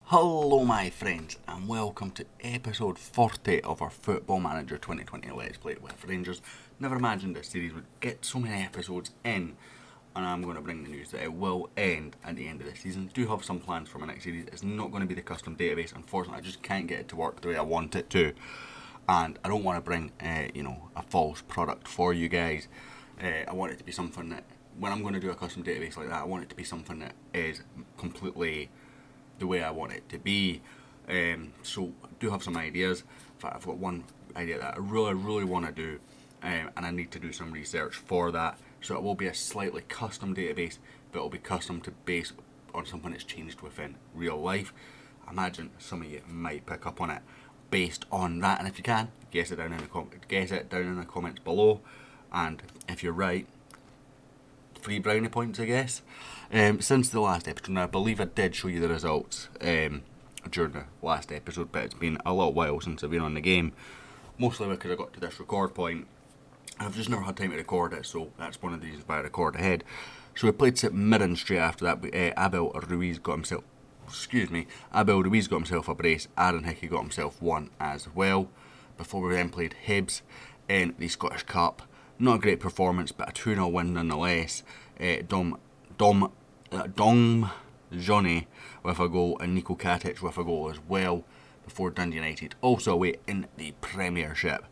Hello my friends and welcome to episode 40 of our Football Manager 2020 Let's Play with Rangers. Never imagined this series would get so many episodes in, and I'm going to bring the news that it will end at the end of the season. Do have some plans for my next series. It's not going to be the custom database. Unfortunately, I just can't get it to work the way I want it to, and I don't want to bring a false product for you guys. I want it to be something that when I'm going to do a custom database like that, I want it to be something that is completely the way I want it to be. So I do have some ideas. In fact, I've got one idea that I really want to do, and I need to do some research for that. So it will be a slightly custom database, but it will be custom to base on something that's changed within real life. I imagine some of you might pick up on it based on that, and if you can, guess it down in the comments below. And if you're right, free brownie points, I guess. Since the last episode, now I believe I did show you the results during the last episode, but it's been a little while since I've been on the game, mostly because I got to this record point. I've just never had time to record it, so that's one of the reasons why I record ahead. So we played St Mirren straight after that. Abel Ruiz got himself a brace. Aaron Hickey got himself one as well. Before we then played Hibs in the Scottish Cup. Not a great performance, but a 2-0 win nonetheless. Dom Johnny with a goal and Nico Katic with a goal as well. Before Dundee United also away in the Premiership.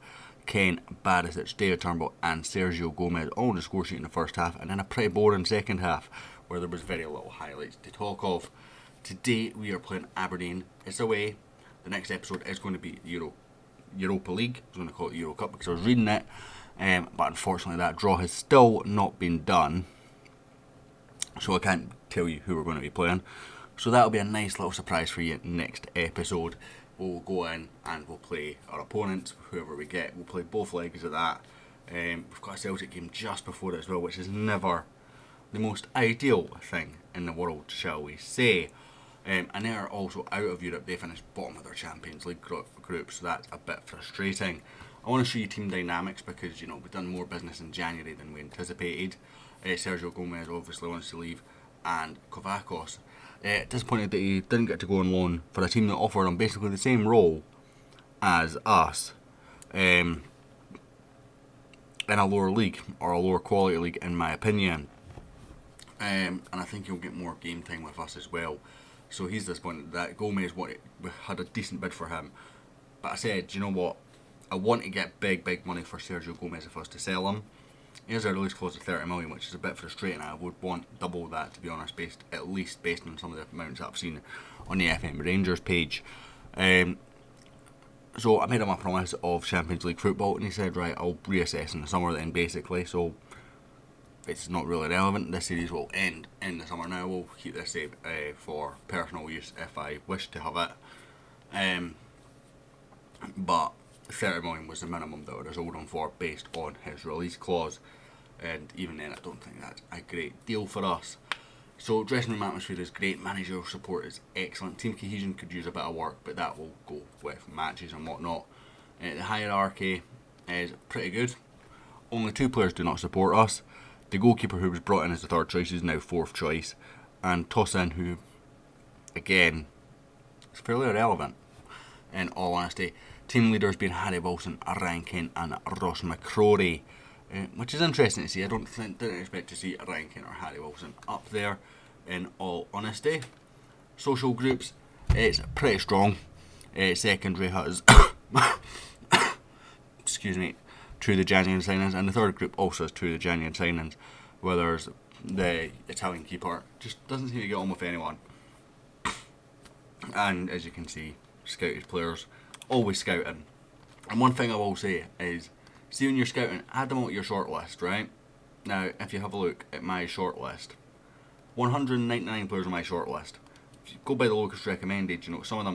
Ken Barisic, David Turnbull and Sergio Gomez all on the score sheet in the first half, and then a pretty boring second half where there was very little highlights to talk of. Today we are playing Aberdeen. It's away. The next episode is going to be Europa League. I was going to call it Euro Cup because I was reading it. But unfortunately that draw has still not been done, so I can't tell you who we're going to be playing. So that'll be a nice little surprise for you next episode. We'll go in and we'll play our opponents, whoever we get. We'll play both legs of that. We've got a Celtic game just before it as well, which is never the most ideal thing in the world, shall we say. And they're also out of Europe. They finished bottom of their Champions League group, so that's a bit frustrating. I want to show you team dynamics because, we've done more business in January than we anticipated. Sergio Gomez obviously wants to leave, and Kovacos disappointed that he didn't get to go on loan for a team that offered him basically the same role as us in a lower league, or a lower quality league in my opinion. And I think he'll get more game time with us as well. So he's disappointed that Gomez had a decent bid for him. But I said, you know what? I want to get big money for Sergio Gomez if I was to sell him. Here's a release clause of 30 million, which is a bit frustrating. I would want double that, to be honest, at least based on some of the amounts that I've seen on the FM Rangers page. So I made him a promise of Champions League football, and he said, right, I'll reassess in the summer then, basically. So it's not really relevant. This series will end in the summer now. We'll keep this saved for personal use if I wish to have it. But 30 million was the minimum that I was owed him for based on his release clause, and even then I don't think that's a great deal for us. So dressing room atmosphere is great, managerial support is excellent, team cohesion could use a bit of work, but that will go with matches and whatnot. The hierarchy is pretty good. Only 2 players do not support us. The goalkeeper who was brought in as the 3rd choice is now 4th choice, and Tosin, who again is fairly irrelevant in all honesty. Team leaders being Harry Wilson, Ryan Kent and Ross McCrory, which is interesting to see. I didn't expect to see Ryan Kent or Harry Wilson up there, in all honesty. Social groups, it's pretty strong. Secondary has excuse me, 2 of the January signings, and the 3rd group also has 2 of the January signings, where there's the Italian keeper just doesn't seem to get on with anyone. And as you can see, scouted players always scouting. And one thing I will say is, see when you're scouting, add them all to your shortlist, right? Now, if you have a look at my shortlist, 199 players on my shortlist. If you go by the locust recommended, some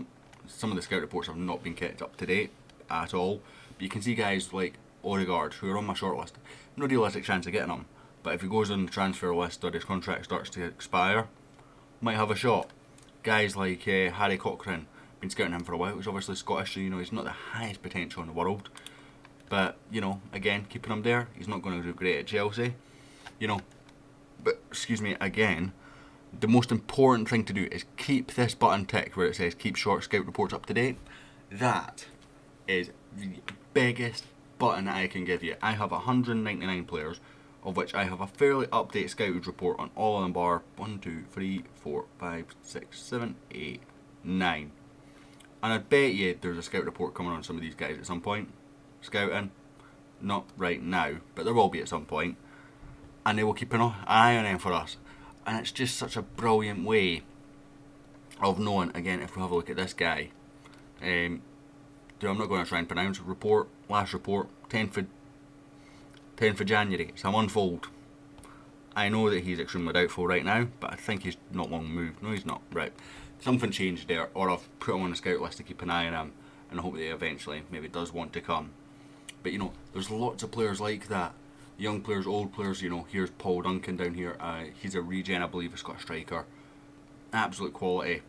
of the scout reports have not been kept up to date at all. But you can see guys like Odegaard, who are on my shortlist. No realistic chance of getting them, but if he goes on the transfer list or his contract starts to expire, might have a shot. Guys like Harry Cochrane, been scouting him for a while. He's obviously Scottish, so he's not the highest potential in the world, but again, keeping him there, he's not going to do great at Chelsea, but excuse me, again, the most important thing to do is keep this button ticked where it says keep short scout reports up to date. That is the biggest button that I can give you. I have 199 players, of which I have a fairly updated scouted report on all of them bar 1, 2, 3, 4, 5, 6, 7, 8, 9. And I bet you there's a scout report coming on some of these guys at some point. Scouting. Not right now, but there will be at some point. And they will keep an eye on them for us. And it's just such a brilliant way of knowing, again, if we have a look at this guy. I'm not going to try and pronounce report, last report, 10th of January. It's a month old. I know that he's extremely doubtful right now, but I think he's not long moved. No, he's not. Right. Something changed there, or I've put him on a scout list to keep an eye on him, and I hope that he eventually maybe does want to come. But there's lots of players like that. Young players, old players, here's Paul Duncan down here. He's a regen, I believe, a Scottish striker. Absolute quality.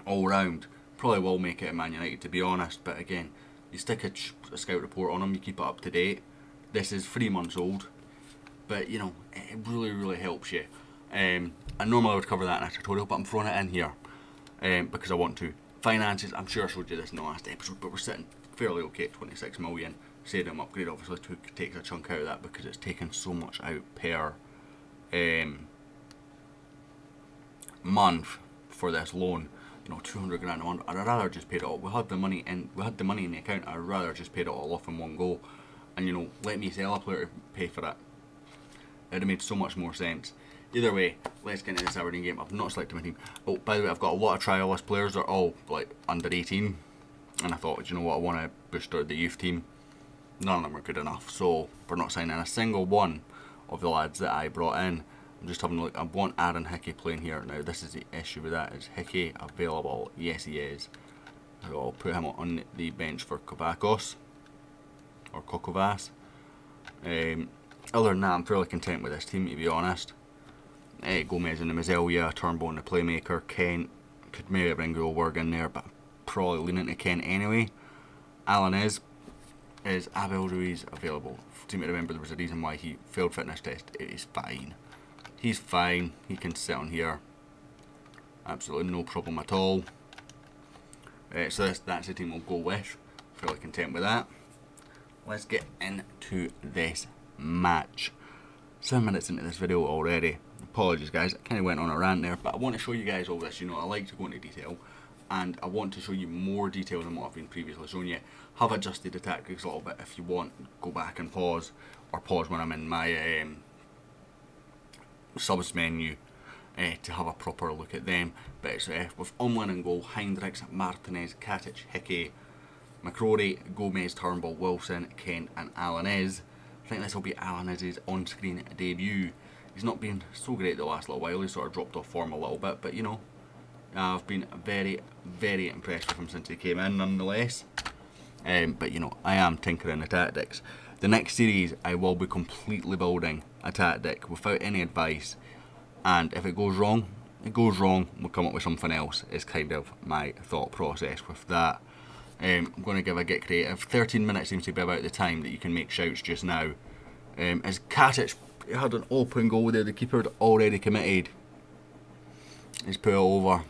All round. Probably will make it at Man United, to be honest, but again, you stick a scout report on him, you keep it up to date. This is 3 months old, but it really, really helps you. And normally I would cover that in a tutorial, but I'm throwing it in here because I want to. Finances, I'm sure I showed you this in the last episode, but we're sitting fairly okay at 26 million. Stadium upgrade obviously takes a chunk out of that because it's taken so much out per month for this loan. 200 grand a month. I'd rather just paid it all. We had the money in the account. I'd rather just paid it all off in one go, and let me sell a player to pay for it. It'd have made so much more sense. Either way, let's get into this Aberdeen game. I've not selected my team. Oh, by the way, I've got a lot of trialist players. They're all under 18, and I thought, I want to boost the youth team. None of them are good enough, so we're not signing a single one of the lads that I brought in. I'm just having a look. I want Aaron Hickey playing here. Now, this is the issue with that. Is Hickey available? Yes, he is. So I'll put him on the bench for Kovakos. Or Kokovas. Other than that, I'm fairly content with this team, to be honest. Gomez and the Mazelia, Turnbull and the playmaker. Kent. Could maybe bring Goldberg in there, but probably leaning to Kent anyway. Alan is Abel Ruiz available? Seem to remember there was a reason why he failed fitness test. It is fine. He's fine. He can sit on here. Absolutely no problem at all. So that's the team we'll go with. Fairly content with that. Let's get into this match. 7 minutes into this video already. Apologies guys, I kind of went on a rant there, but I want to show you guys all this. I like to go into detail, and I want to show you more detail than what I've been previously showing you. Have adjusted the tactics a little bit. If you want, go back and pause, or pause when I'm in my subs menu to have a proper look at them. But it's with Umlin and goal, Heinrichs, Martinez, Katic, Hickey, McCrory, Gomez, Turnbull, Wilson, Kent and Alanez. I think this will be Alanez's on-screen debut. He's not been so great the last little while. He's sort of dropped off form a little bit, but I've been very, very impressed with him since he came in nonetheless. But I am tinkering the tactics. The next series I will be completely building a tactic without any advice, and if it goes wrong, it goes wrong. We'll come up with something else. Is kind of my thought process with that. I'm going to give a get creative. 13 minutes seems to be about the time that you can make shouts just now. As Katic had an open goal there, the keeper had already committed. He's put it over.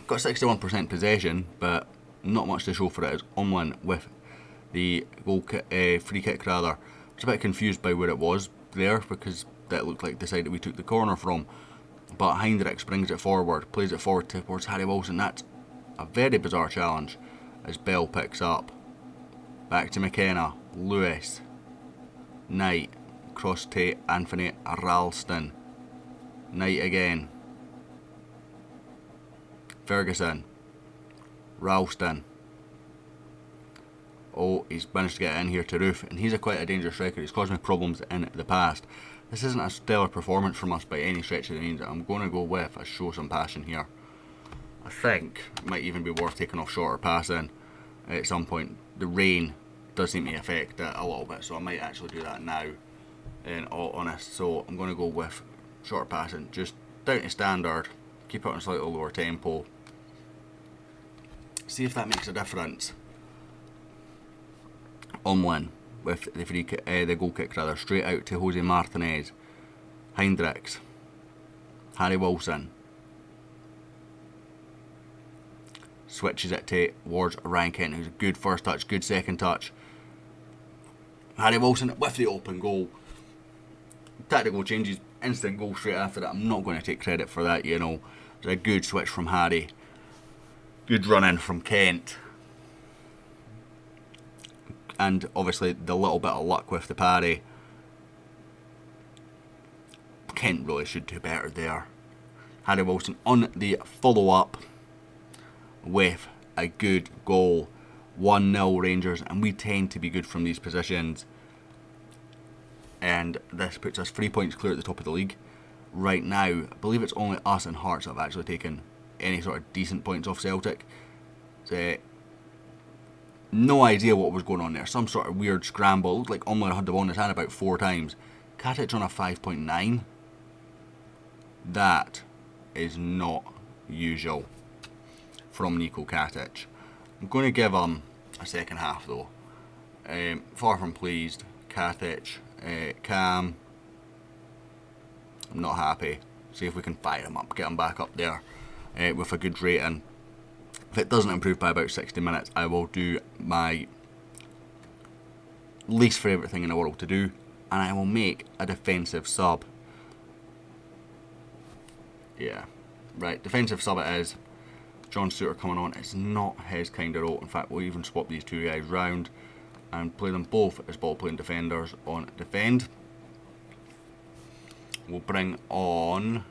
Got 61% possession, but not much to show for it. As Umlin with the free kick rather. I was a bit confused by where it was there because that looked like the side that we took the corner from. But Heinrichs brings it forward, plays it forward towards Harry Wilson. That's a very bizarre challenge as Bell picks up. Back to McKenna, Lewis, Knight, cross to Anthony Ralston. Knight again. Ferguson. Ralston. Oh, he's managed to get in here to Roof, and he's quite a dangerous striker. He's caused me problems in the past. This isn't a stellar performance from us by any stretch of the means. I'm going to go with a show some passion here. I think it might even be worth taking off shorter passing at some point. The rain does seem to affect it a little bit, so I might actually do that now, in all honest. So I'm going to go with shorter passing, just down to standard, keep it on a slightly lower tempo. See if that makes a difference. Umlin with the goal kick rather, straight out to Jose Martinez. Hendricks, Harry Wilson, switches it towards Ryan Kent, who's a good first touch, good second touch. Harry Wilson with the open goal. Tactical changes, instant goal straight after that. I'm not going to take credit for that, you know. It was a good switch from Harry. Good run in from Kent. And obviously the little bit of luck with the parry. Kent really should do better there. Harry Wilson on the follow-up with a good goal. 1-0 Rangers, and we tend to be good from these positions. And this puts us 3 points clear at the top of the league. Right now, I believe it's only us and Hearts that have actually taken any sort of decent points off Celtic. So, no idea what was going on there. Some sort of weird scramble. Looked like Omler had the ball in his hand about 4 times. Katic on a 5.9. That is not usual from Niko Katic. I'm going to give him a second half though. Far from pleased. Katic, Cam. I'm not happy. See if we can fire him up, get him back up there with a good rating. If it doesn't improve by about 60 minutes, I will do my least favourite thing in the world to do, and I will make a defensive sub. Yeah, right, defensive sub it is. John Suter coming on. It's not his kind of role. In fact, we'll even swap these two guys round and play them both as ball-playing defenders on defend. We'll bring on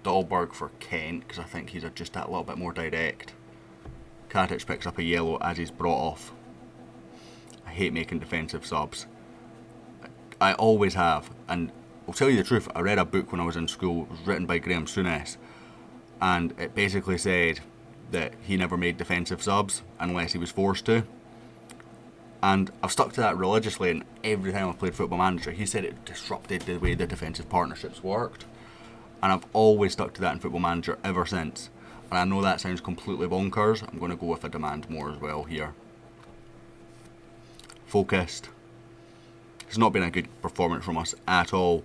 Dahlberg for Kent, because I think he's just that little bit more direct. Katic picks up a yellow as he's brought off. I hate making defensive subs. I always have, and I'll tell you the truth, I read a book when I was in school. It was written by Graham Souness, and it basically said that he never made defensive subs unless he was forced to. And I've stuck to that religiously, and every time I've played Football Manager, he said it disrupted the way the defensive partnerships worked. And I've always stuck to that in Football Manager ever since. And I know that sounds completely bonkers. I'm going to go with a demand more as well here. Focused. It's not been a good performance from us at all,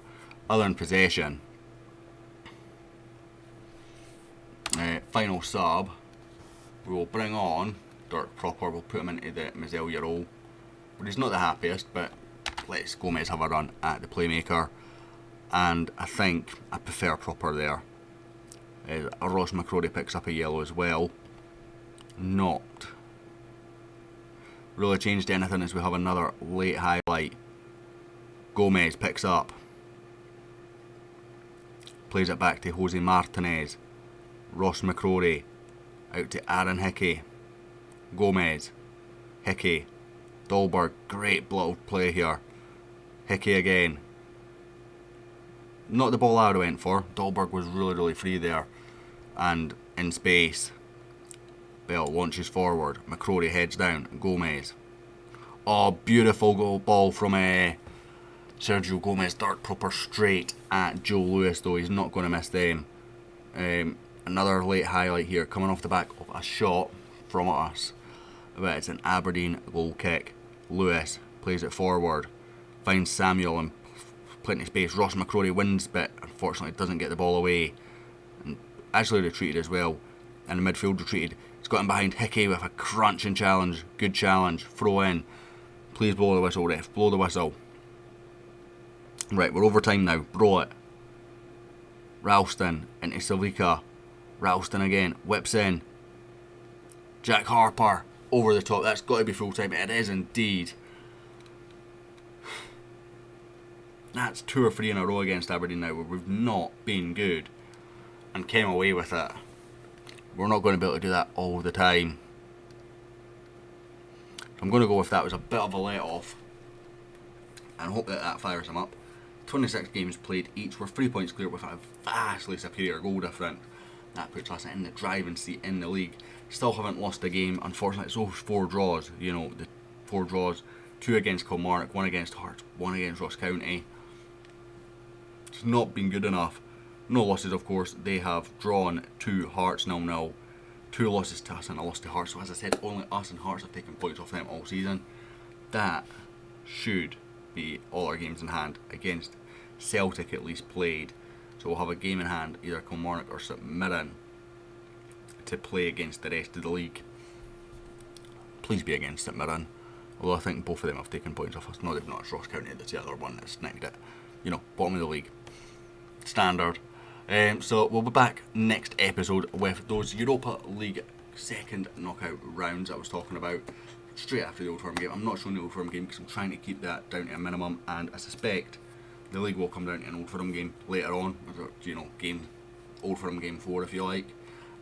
other than possession. Final sub. We will bring on Dirk Proper. We'll put him into the Mazelia role. But he's not the happiest, but let's Gomez have a run at the playmaker. And I think I prefer Proper there. Ross McCrory picks up a yellow as well. Not really changed anything as we have another late highlight. Gomez picks up. Plays it back to Jose Martinez. Ross McCrory. Out to Aaron Hickey. Gomez. Hickey. Dahlberg. Great little play here. Hickey again. Not the ball I would have went for. Dahlberg was really free there. And in space. Bell launches forward. McCrory heads down. Gomez. Oh, beautiful goal ball from Sergio Gomez. Dirk Proper straight at Joe Lewis, though. He's not going to miss them. Another late highlight here, coming off the back of a shot from us. But it's an Aberdeen goal kick. Lewis plays it forward. Finds Samuel in plenty of space. Ross McCrory wins, but unfortunately doesn't get the ball away. And actually retreated as well. And the midfield retreated. He's got him behind Hickey with a crunching challenge. Good challenge. Throw in. Please blow the whistle, ref. Blow the whistle. Right, we're over time now. Blow it. Ralston into Salika. Ralston again. Whips in. Jack Harper. Over the top. That's got to be full time. It is indeed. That's 2 or 3 in a row against Aberdeen now where we've not been good and came away with it. We're not going to be able to do that all the time. So I'm going to go with that was a bit of a let off and hope that that fires them up. 26 games played each. We're 3 points clear with a vastly superior goal difference. That puts us in the driving seat in the league. Still haven't lost a game. Unfortunately, it's those 4 draws. You know, the 4 draws. 2 against Kilmarnock, 1 against Hearts, 1 against Ross County. It's not been good enough. No losses, of course. They have drawn 2 Hearts 0-0. 2 losses to us and a loss to Hearts. So as I said, only us and Hearts have taken points off them all season. That should be all our games in hand against Celtic at least played. So we'll have a game in hand, either Kilmarnock or St Mirren, to play against the rest of the league. Please be against St Mirren, although I think both of them have taken points off us. No, they've not. It's Ross County that's the other one that's nicked it. You know, bottom of the league. Standard. So we'll be back next episode with those Europa League second knockout rounds I was talking about straight after the Old Firm game. I'm not showing the Old Firm game because I'm trying to keep that down to a minimum, and I suspect the league will come down to an Old Firm game later on, you know, Old Firm game 4 if you like,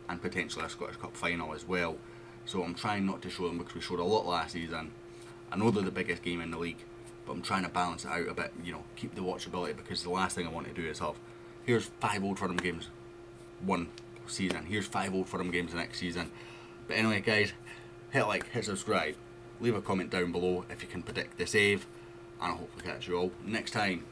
and potentially a Scottish Cup final as well. So I'm trying not to show them because we showed a lot last season. I know they're the biggest game in the league, but I'm trying to balance it out a bit, you know, keep the watchability, because the last thing I want to do is have, here's 5 Old Firm games one season, here's 5 Old Firm games the next season. But anyway guys, hit like, hit subscribe, leave a comment down below if you can predict the save, and I'll hopefully catch you all next time.